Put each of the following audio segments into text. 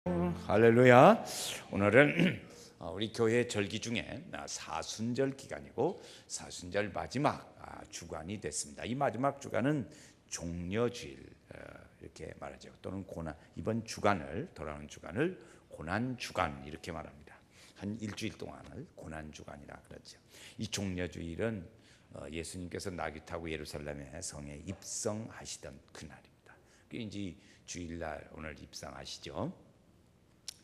할렐루야. 오늘은 우리 교회 절기 중에 사순절 기간이고 사순절 마지막 주간이 됐습니다. 이 마지막 주간은 종려주일 이렇게 말하죠. 또는 고난, 이번 주간을, 돌아오는 주간을 고난 주간 이렇게 말합니다. 한 일주일 동안을 고난 주간이라 그러죠. 이 종려주일은 예수님께서 나귀 타고 예루살렘의 성에 입성하시던 그날입니다. 이제 주일날 오늘 입성하시죠.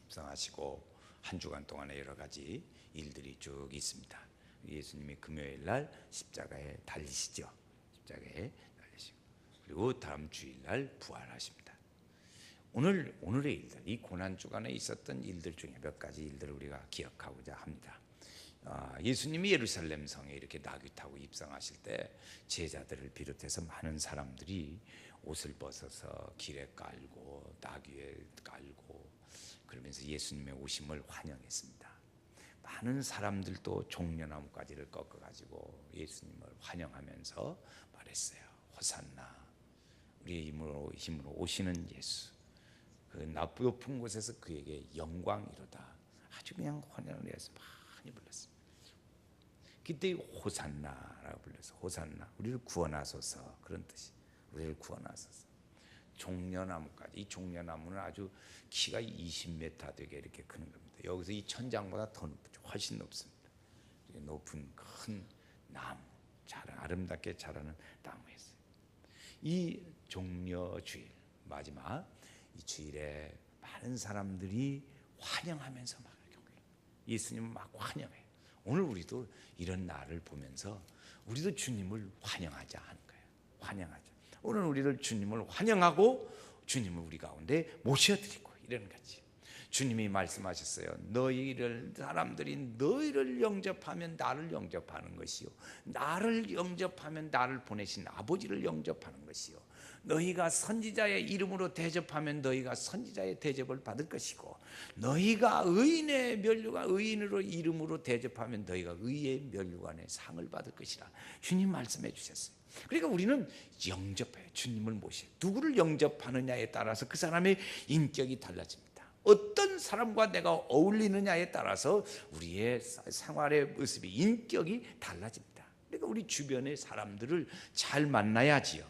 입성하시고 한 주간 동안에 여러 가지 일들이 쭉 있습니다. 예수님이 금요일 날 십자가에 달리시죠. 십자가에 달리시고 그리고 다음 주일 날 부활하십니다. 오늘의 일들, 이 고난 주간에 있었던 일들 중에 몇 가지 일들을 우리가 기억하고자 합니다. 예수님이 예루살렘 성에 이렇게 나귀 타고 입성하실 때 제자들을 비롯해서 많은 사람들이 옷을 벗어서 길에 깔고 나귀에 깔고 그러면서 예수님의 오심을 환영했습니다. 많은 사람들도 종려나무가지를 꺾어가지고 예수님을 환영하면서 말했어요. 호산나, 우리의 힘으로 오시는 예수, 그 높은 곳에서 그에게 영광이로다. 아주 그냥 환영을 해서 많이 불렀습니다. 그때 호산나라고 불러서 호산나, 우리를 구원하소서, 그런 뜻이, 우리를 구원하소서. 종려나무까지, 이 종려나무는 아주 키가 20m 되게 이렇게 크는 겁니다. 여기서 이 천장보다 더 높죠. 훨씬 높습니다. 높은 큰 나무, 아름답게 자라는 나무였어요. 이 종려주일 마지막 이 주일에 많은 사람들이 환영하면서 막 예수님을 막 환영해요. 오늘 우리도 이런 날을 보면서 우리도 주님을 환영하자 하는 거예요. 환영하자. 오늘 우리를 주님을 환영하고 주님을 우리 가운데 모셔드리고 이런 거지. 주님이 말씀하셨어요. 사람들이 너희를 영접하면 나를 영접하는 것이요, 나를 영접하면 나를 보내신 아버지를 영접하는 것이요, 너희가 선지자의 이름으로 대접하면 너희가 선지자의 대접을 받을 것이고, 너희가 의인의 면류관, 의인으로 이름으로 대접하면 너희가 의의 면류관의 상을 받을 것이라 주님 말씀해 주셨어요. 그러니까 우리는 영접해요. 주님을 모셔요. 누구를 영접하느냐에 따라서 그 사람의 인격이 달라집니다. 어떤 사람과 내가 어울리느냐에 따라서 우리의 생활의 모습이, 인격이 달라집니다. 그러니까 우리 주변의 사람들을 잘 만나야지요.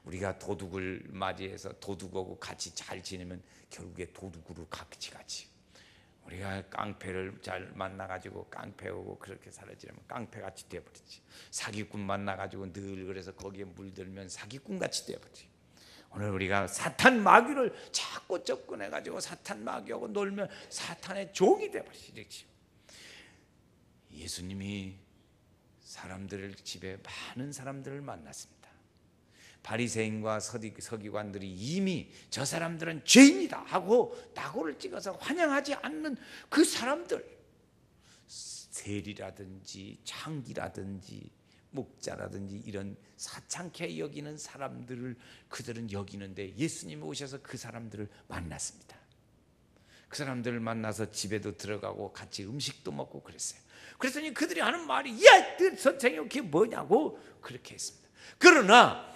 우리가 도둑을 맞이해서 도둑하고 같이 잘 지내면 결국에 도둑으로 같이 가지. 우리가 깡패를 잘 만나가지고 깡패하고 그렇게 살아지려면 깡패같이 되어버리지. 사기꾼 만나가지고 늘 그래서 거기에 물들면 사기꾼같이 되어버리지. 오늘 우리가 사탄 마귀를 자꾸 접근해가지고 사탄 마귀하고 놀면 사탄의 종이 되어버리지. 예수님이 사람들을, 집에 많은 사람들을 만났습니다. 바리새인과 서기관들이 이미 저 사람들은 죄인이다 하고 낙오를 찍어서 환영하지 않는 그 사람들, 세리라든지 창기라든지 목자라든지 이런 사창케 여기는 사람들을 그들은 여기는데, 예수님이 오셔서 그 사람들을 만났습니다. 그 사람들을 만나서 집에도 들어가고 같이 음식도 먹고 그랬어요. 그랬더니 그들이 하는 말이, 야, 선생님 그게 뭐냐고 그렇게 했습니다. 그러나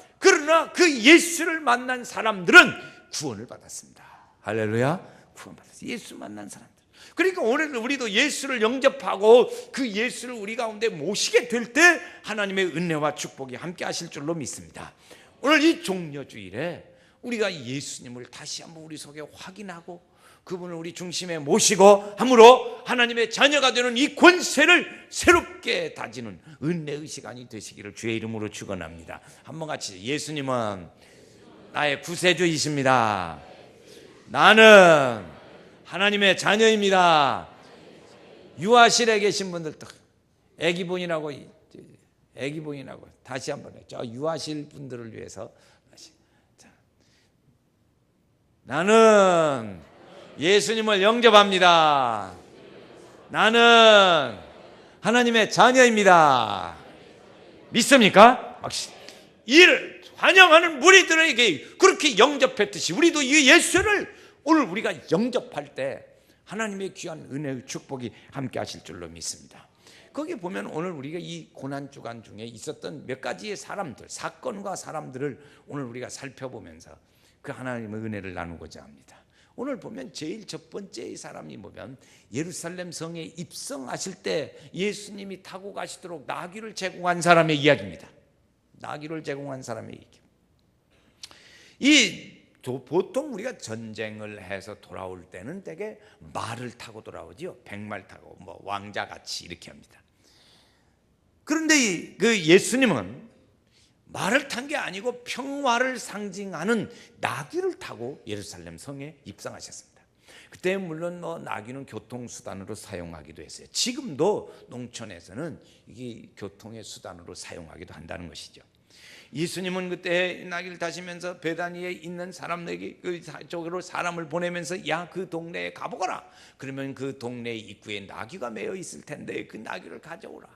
그 예수를 만난 사람들은 구원을 받았습니다. 할렐루야. 구원받았어요. 예수 만난 사람들. 그러니까 오늘 우리도 예수를 영접하고 그 예수를 우리 가운데 모시게 될 때 하나님의 은혜와 축복이 함께 하실 줄로 믿습니다. 오늘 이 종려주일에 우리가 예수님을 다시 한번 우리 속에 확인하고 그분을 우리 중심에 모시고 함으로 하나님의 자녀가 되는 이 권세를 새롭게 다지는 은혜의 시간이 되시기를 주의 이름으로 축원합니다. 한번 같이, 예수님은 나의 구세주이십니다. 나는 하나님의 자녀입니다. 유아실에 계신 분들도 애기본이라고 다시 한번 해. 저 유아실 분들을 위해서 다시. 자, 나는 예수님을 영접합니다. 나는 하나님의 자녀입니다. 믿습니까? 이를 환영하는 무리들에게 그렇게 영접했듯이 우리도 이 예수를 오늘 우리가 영접할 때 하나님의 귀한 은혜의 축복이 함께 하실 줄로 믿습니다. 거기 보면 오늘 우리가 이 고난주간 중에 있었던 몇 가지의 사람들, 사건과 사람들을 오늘 우리가 살펴보면서 그 하나님의 은혜를 나누고자 합니다. 오늘 보면 제일 첫 번째 사람이 보면 예루살렘 성에 입성하실 때 예수님이 타고 가시도록 나귀를 제공한 사람의 이야기입니다. 나귀를 제공한 사람의 이야기. 보통 우리가 전쟁을 해서 돌아올 때는 되게 말을 타고 돌아오지요. 백말 타고 뭐 왕자같이 이렇게 합니다. 그런데 그 예수님은 말을 탄 게 아니고 평화를 상징하는 나귀를 타고 예루살렘 성에 입성하셨습니다. 그때 물론 나귀는 교통수단으로 사용하기도 했어요. 지금도 농촌에서는 이게 교통의 수단으로 사용하기도 한다는 것이죠. 예수님은 그때 나귀를 타시면서 베다니에 있는 사람에게 그쪽으로 사람을 보내면서 야, 그 동네에 가보거라. 그러면 그 동네 입구에 나귀가 매여 있을 텐데 그 나귀를 가져오라.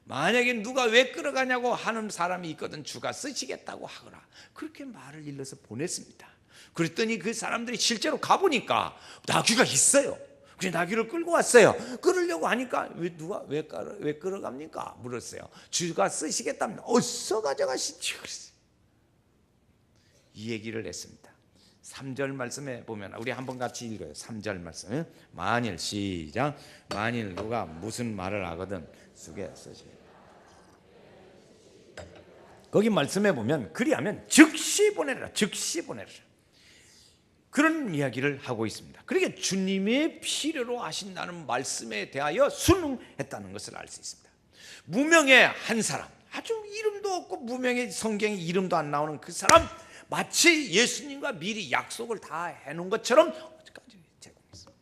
만약에 누가 왜 끌어가냐고 하는 사람이 있거든 주가 쓰시겠다고 하거라. 그렇게 말을 일러서 보냈습니다. 그랬더니 그 사람들이 실제로 가보니까 나귀가 있어요. 그래서 나귀를 끌고 왔어요. 끌으려고 하니까 왜 끌어갑니까? 물었어요. 주가 쓰시겠다면 어서 가져가시죠. 이 얘기를 했습니다. 3절 말씀에 보면 우리 한번 같이 읽어요. 3절 말씀. 만일 시작. 만일 누가 무슨 말을 하거든 쓰게 쓰시. 거기 말씀에 보면 그리하면 즉시 보내라. 즉시 보내라. 그런 이야기를 하고 있습니다. 그러니까 주님의 필요로 하신다는 말씀에 대하여 순응했다는 것을 알 수 있습니다. 무명의 한 사람, 아주 이름도 없고 무명의 성경에 이름도 안 나오는 그 사람, 마치 예수님과 미리 약속을 다 해놓은 것처럼 어디까지 제공했습니다.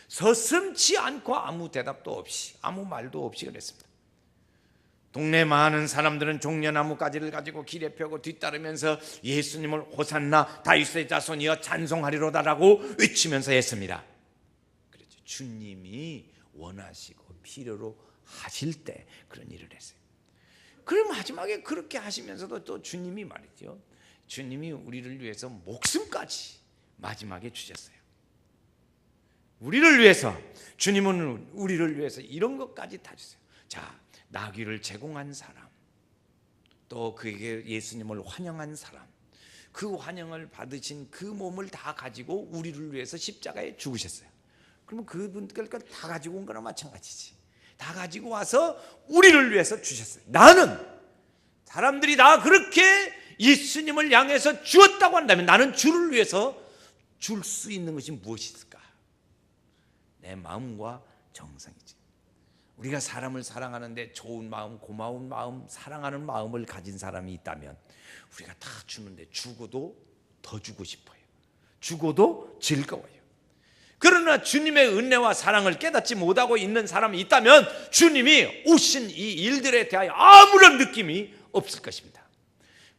서슴지 않고 아무 대답도 없이 아무 말도 없이 그랬습니다. 동네 많은 사람들은 종려나무 가지를 가지고 길에 펴고 뒤따르면서 예수님을 호산나 다윗의 자손이여 찬송하리로다라고 외치면서 했습니다. 그렇죠. 주님이 원하시고 필요로 하실 때 그런 일을 했어요. 그럼 마지막에 그렇게 하시면서도 또 주님이 말이죠. 주님이 우리를 위해서 목숨까지 마지막에 주셨어요. 우리를 위해서, 주님은 우리를 위해서 이런 것까지 다 주세요. 자, 나귀를 제공한 사람, 또 그에게 예수님을 환영한 사람, 그 환영을 받으신 그 몸을 다 가지고 우리를 위해서 십자가에 죽으셨어요. 그러면 그분들 다 가지고 온 거나 마찬가지지. 다 가지고 와서 우리를 위해서 주셨어요. 나는 사람들이 다 그렇게 예수님을 향해서 주었다고 한다면 나는 주를 위해서 줄 수 있는 것이 무엇이 있을까? 내 마음과 정성이지. 우리가 사람을 사랑하는데 좋은 마음, 고마운 마음, 사랑하는 마음을 가진 사람이 있다면 우리가 다 주는데 주고도 더 주고 싶어요. 주고도 즐거워요. 그러나 주님의 은혜와 사랑을 깨닫지 못하고 있는 사람이 있다면 주님이 오신 이 일들에 대하여 아무런 느낌이 없을 것입니다.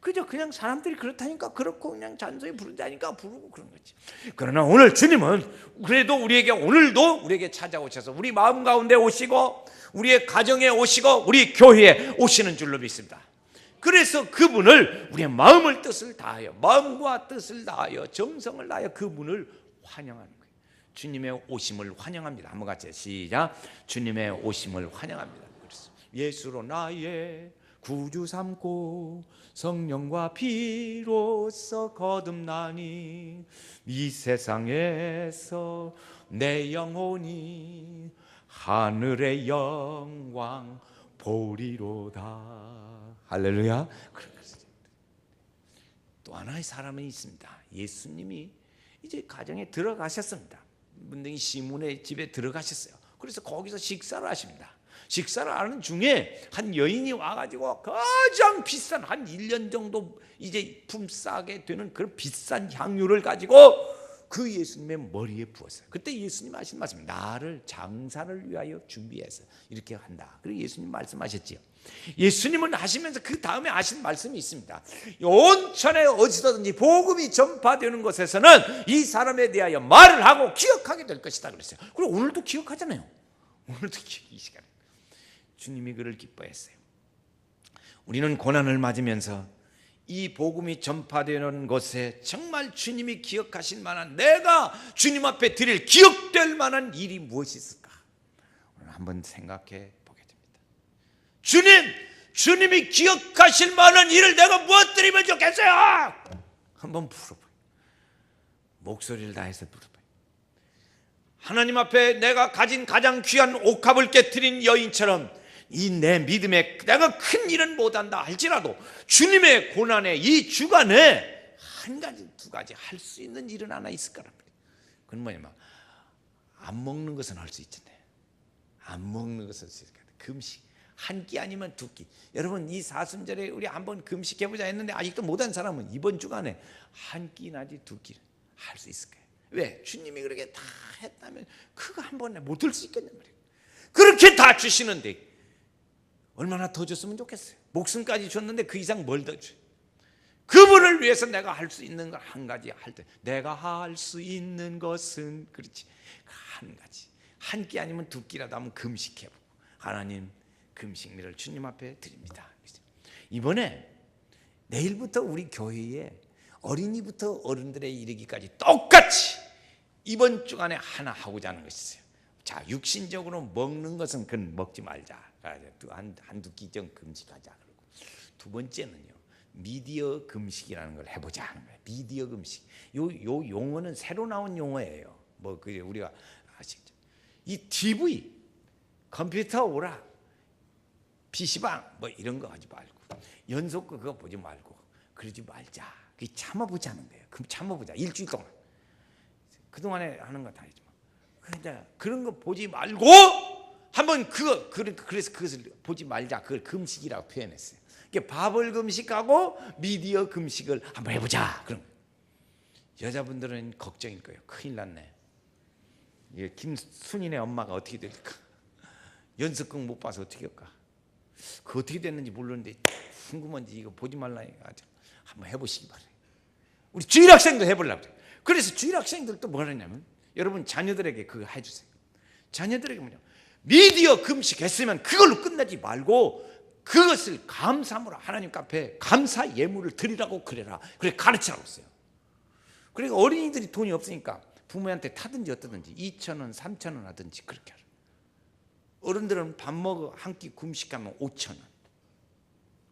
그냥 사람들이 그렇다니까 그렇고 그냥 잔소리 부른다니까 부르고 그런 거지. 그러나 오늘 주님은 그래도 오늘도 우리에게 찾아오셔서 우리 마음 가운데 오시고 우리의 가정에 오시고 우리 교회에 오시는 줄로 믿습니다. 그래서 그분을 우리의 마음을 뜻을 다하여 마음과 뜻을 다하여 정성을 다하여 그분을 환영하는 거예요. 주님의 오심을 환영합니다. 한번 같이 시작. 주님의 오심을 환영합니다. 예수로 나의 구주 삼고 성령과 피로써 거듭나니 이 세상에서 내 영혼이 하늘의 영광 보리로다. 할렐루야. 또 하나의 사람이 있습니다. 예수님이 이제 가정에 들어가셨습니다. 문둥이 시몬의 집에 들어가셨어요. 그래서 거기서 식사를 하십니다. 식사를 하는 중에 한 여인이 와가지고 가장 비싼 한 1년 정도 이제 품싸게 되는 그런 비싼 향유를 가지고 그 예수님의 머리에 부었어요. 그때 예수님 하신 말씀, 나를 장사를 위하여 준비해서 이렇게 한다. 그리고 예수님 말씀하셨지요. 예수님은 하시면서 그 다음에 하신 말씀이 있습니다. 온천에 어디서든지 복음이 전파되는 곳에서는 이 사람에 대하여 말을 하고 기억하게 될 것이다 그랬어요. 그리고 오늘도 기억하잖아요. 오늘도 이 시간에 주님이 그를 기뻐했어요. 우리는 고난을 맞으면서 이 복음이 전파되는 곳에 정말 주님이 기억하실 만한, 내가 주님 앞에 드릴 기억될 만한 일이 무엇이 있을까? 오늘 한번 생각해 보게 됩니다. 주님이 기억하실 만한 일을 내가 무엇 드리면 좋겠어요? 한번 물어봐요. 목소리를 다해서 물어봐요. 하나님 앞에 내가 가진 가장 귀한 옥합을 깨트린 여인처럼 이 내 믿음에 내가 큰 일은 못한다 할지라도 주님의 고난에 이 주간에 한 가지 두 가지 할 수 있는 일은 하나 있을 거란 말이에요. 그건 뭐냐면 안 먹는 것은 할 수 있잖아요. 안 먹는 것은 할 수 있을 거예요. 금식 한 끼 아니면 두 끼. 여러분 이 사순절에 우리 한번 금식해보자 했는데 아직도 못한 사람은 이번 주간에 한 끼나지 두 끼 할 수 있을 거예요. 왜? 주님이 그렇게 다 했다면 그거 한 번에 못 들 수 있겠냔 말이에요. 그렇게 다 주시는데 얼마나 더 줬으면 좋겠어요. 목숨까지 줬는데 그 이상 뭘 더 줘요. 그분을 위해서 내가 할 수 있는 걸 한 가지 할 때 내가 할 수 있는 것은 그렇지 한 가지 한 끼 아니면 두 끼라도 한번 금식해보고 하나님 금식미를 주님 앞에 드립니다. 이번에 내일부터 우리 교회에 어린이부터 어른들에 이르기까지 똑같이 이번 주간에 하나 하고자 하는 것이 있어요. 자, 육신적으로 먹는 것은 그건 먹지 말자. 한두 끼 좀 금식하자. 그러고 두 번째는요. 미디어 금식이라는 걸 해보자 하는 거예요. 미디어 금식. 요 용어는 새로 나온 용어예요. 뭐 그 우리가 아시죠? 이 TV, 컴퓨터 오라, PC방 뭐 이런 거 하지 말고 연속 그거 보지 말고 그러지 말자. 그게 참아보자는 거예요. 그럼 참아보자. 일주일 동안. 그 동안에 하는 거 다 하지 마. 그러니까 그런 거 보지 말고 한번 그래서 그것을 보지 말자. 그걸 금식이라고 표현했어요. 밥을 금식하고 미디어 금식을 한번 해보자. 그럼 여자분들은 걱정일 거예요. 큰일 났네. 김순인의 엄마가 어떻게 될까? 연습극 못 봐서 어떻게 할까? 그 어떻게 됐는지 모르는데 궁금한지 이거 보지 말라 해가지고 한번 해보시기 바래요. 우리 주일학생도 해보려고 그래요. 그래서 주일학생들도 뭘 하냐면 여러분 자녀들에게 그거 해주세요. 자녀들에게 뭐냐 미디어 금식했으면 그걸로 끝나지 말고 그것을 감사함으로 하나님 앞에 감사 예물을 드리라고 그래라. 그래 가르치라고 했어요. 그러니까 어린이들이 돈이 없으니까 부모한테 타든지 어떠든지 2,000원, 3,000원 하든지 그렇게 하라. 어른들은 밥 먹어 한 끼 금식하면 5,000원,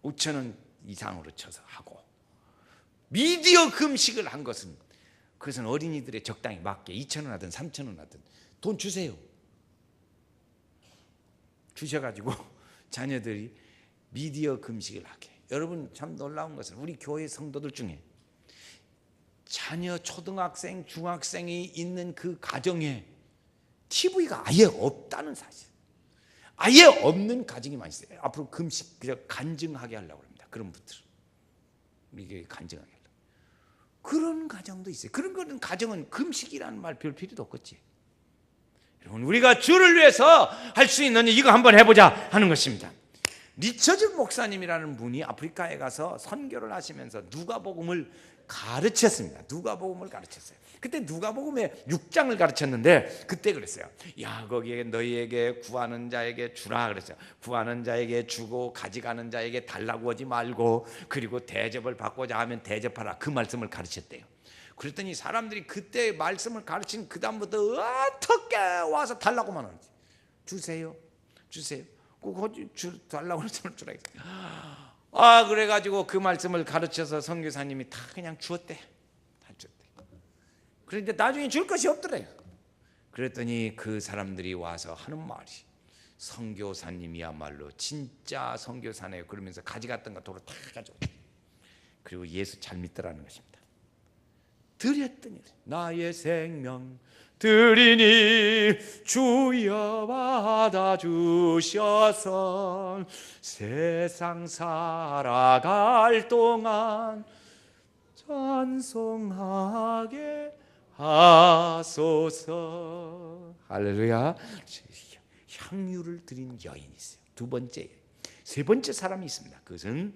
5,000원 이상으로 쳐서 하고 미디어 금식을 한 것은 그것은 어린이들의 적당히 맞게 2,000원 하든 3,000원 하든 돈 주세요. 주셔가지고 자녀들이 미디어 금식을 하게. 여러분 참 놀라운 것은 우리 교회 성도들 중에 자녀 초등학생, 중학생이 있는 그 가정에 TV가 아예 없다는 사실. 아예 없는 가정이 많이 있어요. 앞으로 금식 간증하게 하려고 합니다. 그런 분들 이게 간증하게 하려고. 그런 가정도 있어요. 그런 거는 가정은 금식이라는 말 별 필요도 없겠지. 여러분 우리가 주를 위해서 할 수 있는 이거 한번 해보자 하는 것입니다. 리처즈 목사님이라는 분이 아프리카에 가서 선교를 하시면서 누가복음을 가르쳤습니다. 누가복음을 가르쳤어요. 그때 누가복음의 6장을 가르쳤는데 그때 그랬어요. 야 거기에 너희에게 구하는 자에게 주라 그랬어요. 구하는 자에게 주고 가져가는 자에게 달라고 하지 말고 그리고 대접을 받고자 하면 대접하라. 그 말씀을 가르쳤대요. 그랬더니 사람들이 그때 말씀을 가르친 그 다음부터 어떻게 와서 달라고만 하는지 주세요. 주세요. 꼭 달라고 하는 줄 알겠어요. 그래가지고 그 말씀을 가르쳐서 선교사님이 다 그냥 주었대. 다 줬대. 그런데 나중에 줄 것이 없더래요. 그랬더니 그 사람들이 와서 하는 말이 선교사님이야말로 진짜 선교사네요. 그러면서 가져갔던 거 도로 다 가져왔대. 그리고 예수 잘 믿더라는 것입니다. 드렸더니 나의 생명 드리니 주여 받아주셔서 세상 살아갈 동안 찬송하게 하소서. 할렐루야. 향유를 드린 여인이 있어요. 두 번째, 세 번째 사람이 있습니다. 그것은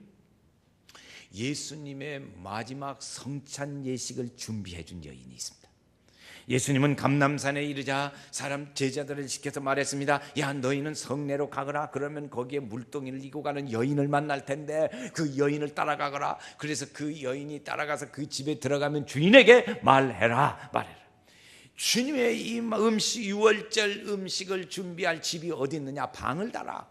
예수님의 마지막 성찬 예식을 준비해 준 여인이 있습니다. 예수님은 감람산에 이르자 사람 제자들을 시켜서 말했습니다. 야 너희는 성내로 가거라. 그러면 거기에 물동이를 이고 가는 여인을 만날 텐데 그 여인을 따라가거라. 그래서 그 여인이 따라가서 그 집에 들어가면 주인에게 말해라. 주님의 이 음식, 유월절 음식을 준비할 집이 어디 있느냐. 방을 달아.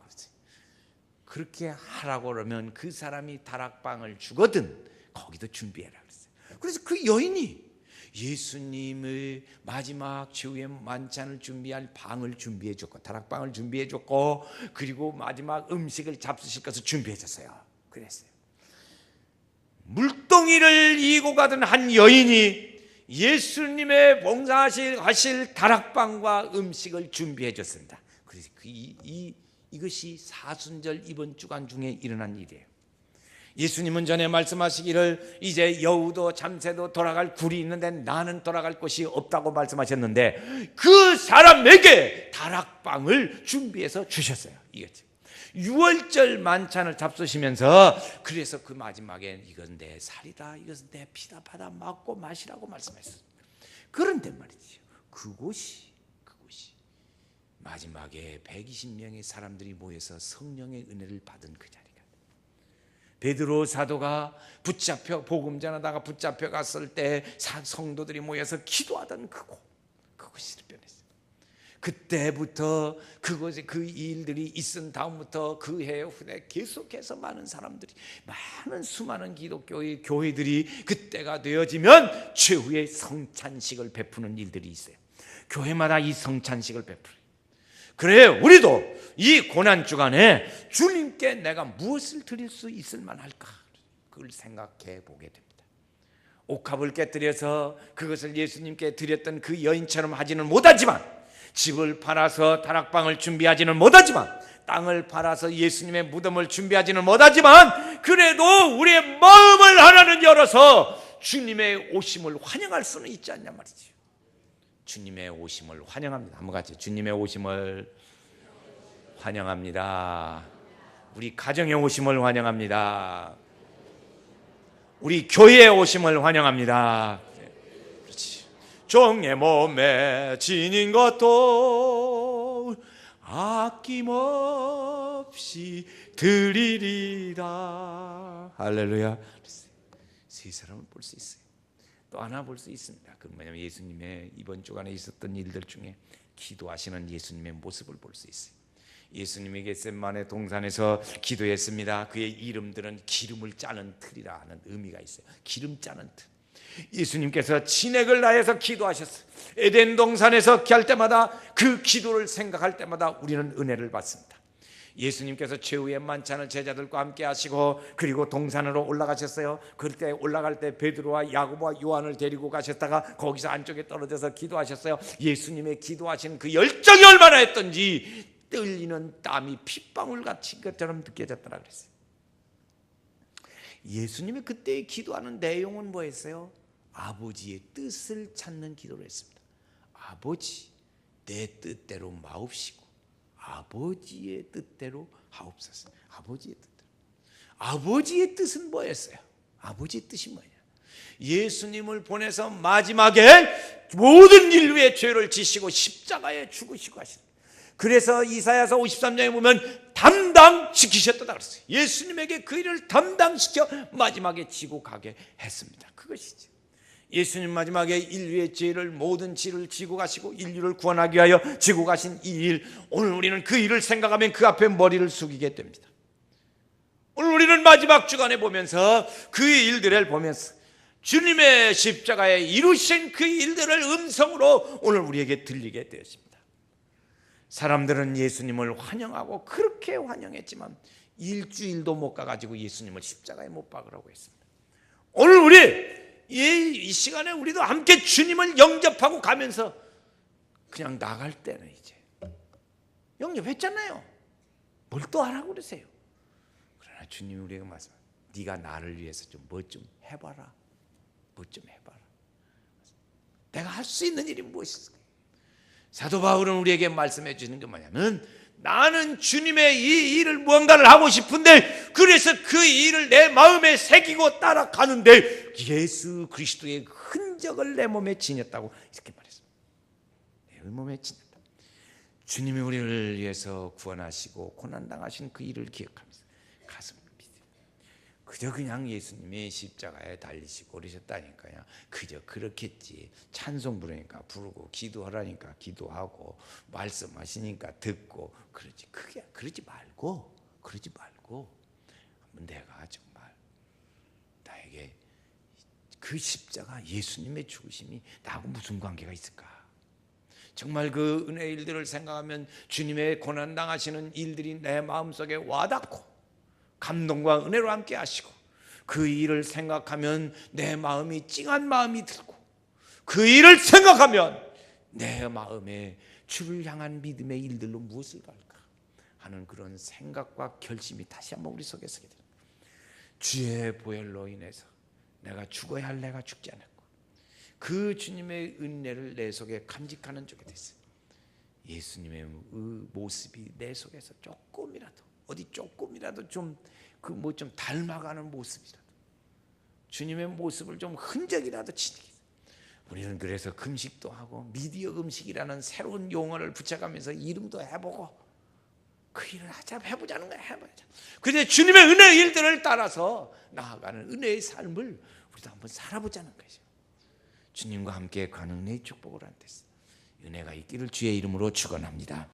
그렇게 하라고 그러면 그 사람이 다락방을 주거든 거기도 준비해라 그랬어요. 그래서 그 여인이 예수님의 마지막 최후의 만찬을 준비할 방을 준비해 줬고, 다락방을 준비해 줬고, 그리고 마지막 음식을 잡수실 것을 준비해 줬어요. 그랬어요. 물동이를 이고 가던 한 여인이 예수님의 봉사하실 다락방과 음식을 준비해 줬습니다. 그래서 이것이 사순절 이번 주간 중에 일어난 일이에요. 예수님은 전에 말씀하시기를 이제 여우도 잠새도 돌아갈 굴이 있는데 나는 돌아갈 곳이 없다고 말씀하셨는데, 그 사람에게 다락방을 준비해서 주셨어요. 이거지. 6월절 만찬을 잡수시면서, 그래서 그 마지막에 이건 내 살이다, 이것은 내 피다, 받아 먹고 마시라고 말씀했어요. 그런데 말이죠, 그곳이 마지막에 120명의 사람들이 모여서 성령의 은혜를 받은 그 자리가, 베드로 사도가 붙잡혀 복음 전하다가 붙잡혀 갔을 때 성도들이 모여서 기도하던 그곳이 변했어요. 그때부터 그곳에 그 일들이 있은 다음부터 그 해 후에 계속해서 많은 사람들이, 많은 수많은 기독교의 교회들이 그때가 되어지면 최후의 성찬식을 베푸는 일들이 있어요. 교회마다 이 성찬식을 베풀어요. 그래, 우리도 이 고난주간에 주님께 내가 무엇을 드릴 수 있을 만할까, 그걸 생각해 보게 됩니다. 옥합을 깨뜨려서 그것을 예수님께 드렸던 그 여인처럼 하지는 못하지만, 집을 팔아서 다락방을 준비하지는 못하지만, 땅을 팔아서 예수님의 무덤을 준비하지는 못하지만, 그래도 우리의 마음을 하나는 열어서 주님의 오심을 환영할 수는 있지 않냐 말이죠. 주님의 오심을 환영합니다. 한번 같이 주님의 오심을 환영합니다. 우리 가정의 오심을 환영합니다. 우리 교회의 오심을 환영합니다. 그렇지. 종의 몸에 지닌 것도 아낌없이 드리리라. 할렐루야. 세 사람을 볼 수 있어요. 또 하나 볼 수 있습니다. 그 뭐냐면 예수님의 이번 주간에 있었던 일들 중에 기도하시는 예수님의 모습을 볼 수 있어요. 예수님이 겟세마네 동산에서 기도했습니다. 그의 이름들은 기름을 짜는 틀이라 하는 의미가 있어요. 기름 짜는 틀. 예수님께서 진액을 다해서 기도하셨어요. 에덴 동산에서 할 때마다 그 기도를 생각할 때마다 우리는 은혜를 받습니다. 예수님께서 최후의 만찬을 제자들과 함께 하시고 그리고 동산으로 올라가셨어요. 그때 올라갈 때 베드로와 야고보와 요한을 데리고 가셨다가 거기서 안쪽에 떨어져서 기도하셨어요. 예수님의 기도하시는 그 열정이 얼마나 했던지 떨리는 땀이 핏방울 같이 것처럼 느껴졌더라 그랬어요. 예수님이 그때 기도하는 내용은 뭐였어요? 아버지의 뜻을 찾는 기도를 했습니다. 아버지, 내 뜻대로 마옵시고 아버지의 뜻대로 하옵소서. 아버지의 뜻대로. 아버지의 뜻은 뭐였어요? 아버지의 뜻이 뭐냐? 예수님을 보내서 마지막에 모든 인류의 죄를 지시고 십자가에 죽으시고 하시는. 그래서 이사야서 53장에 보면 담당시키셨다 그랬어요. 예수님에게 그 일을 담당시켜 마지막에 지고 가게 했습니다. 그것이죠. 예수님 마지막에 인류의 죄를, 모든 죄를 지고 가시고 인류를 구원하기 위하여 지고 가신 이 일, 오늘 우리는 그 일을 생각하면 그 앞에 머리를 숙이게 됩니다. 오늘 우리는 마지막 주간에 보면서 그 일들을 보면서 주님의 십자가에 이루신 그 일들을 음성으로 오늘 우리에게 들리게 되었습니다. 사람들은 예수님을 환영하고 그렇게 환영했지만 일주일도 못 가가지고 예수님을 십자가에 못 박으라고 했습니다. 오늘 우리 이 시간에 우리도 함께 주님을 영접하고 가면서 그냥 나갈 때는 이제 영접했잖아요. 뭘 또 하라고 그러세요? 그러나 주님이 우리에게 말씀하세요. 네가 나를 위해서 좀 뭐 좀 해봐라. 뭐 좀 해봐라. 내가 할 수 있는 일이 무엇일까? 사도 바울은 우리에게 말씀해 주는 게 뭐냐면, 나는 주님의 이 일을 무언가를 하고 싶은데, 그래서 그 일을 내 마음에 새기고 따라가는데 예수 그리스도의 흔적을 내 몸에 지녔다고 이렇게 말했습니다. 내 몸에 지녔다. 주님이 우리를 위해서 구원하시고 고난당하신 그 일을 기억하면서 가슴을 믿어요. 그저 그냥 예수님이 십자가에 달리시고 그러셨다니까요. 그저 그렇겠지. 찬송 부르니까 부르고, 기도하라니까 기도하고, 말씀하시니까 듣고 그러지. 그게 그러지 말고 내가 정말 나에게 그 십자가 예수님의 죽으심이 나하고 무슨 관계가 있을까? 정말 그 은혜의 일들을 생각하면 주님의 고난당하시는 일들이 내 마음속에 와닿고 감동과 은혜로 함께 하시고, 그 일을 생각하면 내 마음이 찡한 마음이 들고, 그 일을 생각하면 내 마음에 주를 향한 믿음의 일들로 무엇을 갈까 하는 그런 생각과 결심이 다시 한번 우리 속에 서게 됩니다. 주의 보혈로 인해서 내가 죽어야 할 내가 죽지 않았고, 그 주님의 은혜를 내 속에 간직하는 쪽에 됐어요. 예수님의 그 모습이 내 속에서 조금이라도, 어디 조금이라도 좀 그 뭐 좀 닮아가는 모습이라도, 주님의 모습을 좀 흔적이라도 지니게. 우리는 그래서 금식도 하고 미디어 금식이라는 새로운 용어를 붙여가면서 이름도 해보고 그 일을 해보자는 거야. 해보자. 근데 주님의 은혜의 일들을 따라서 나아가는 은혜의 삶을 우리도 한번 살아보자는 거죠. 주님과 함께 가는 은혜의 축복을 한댔어. 은혜가 있기를 주의 이름으로 축원합니다.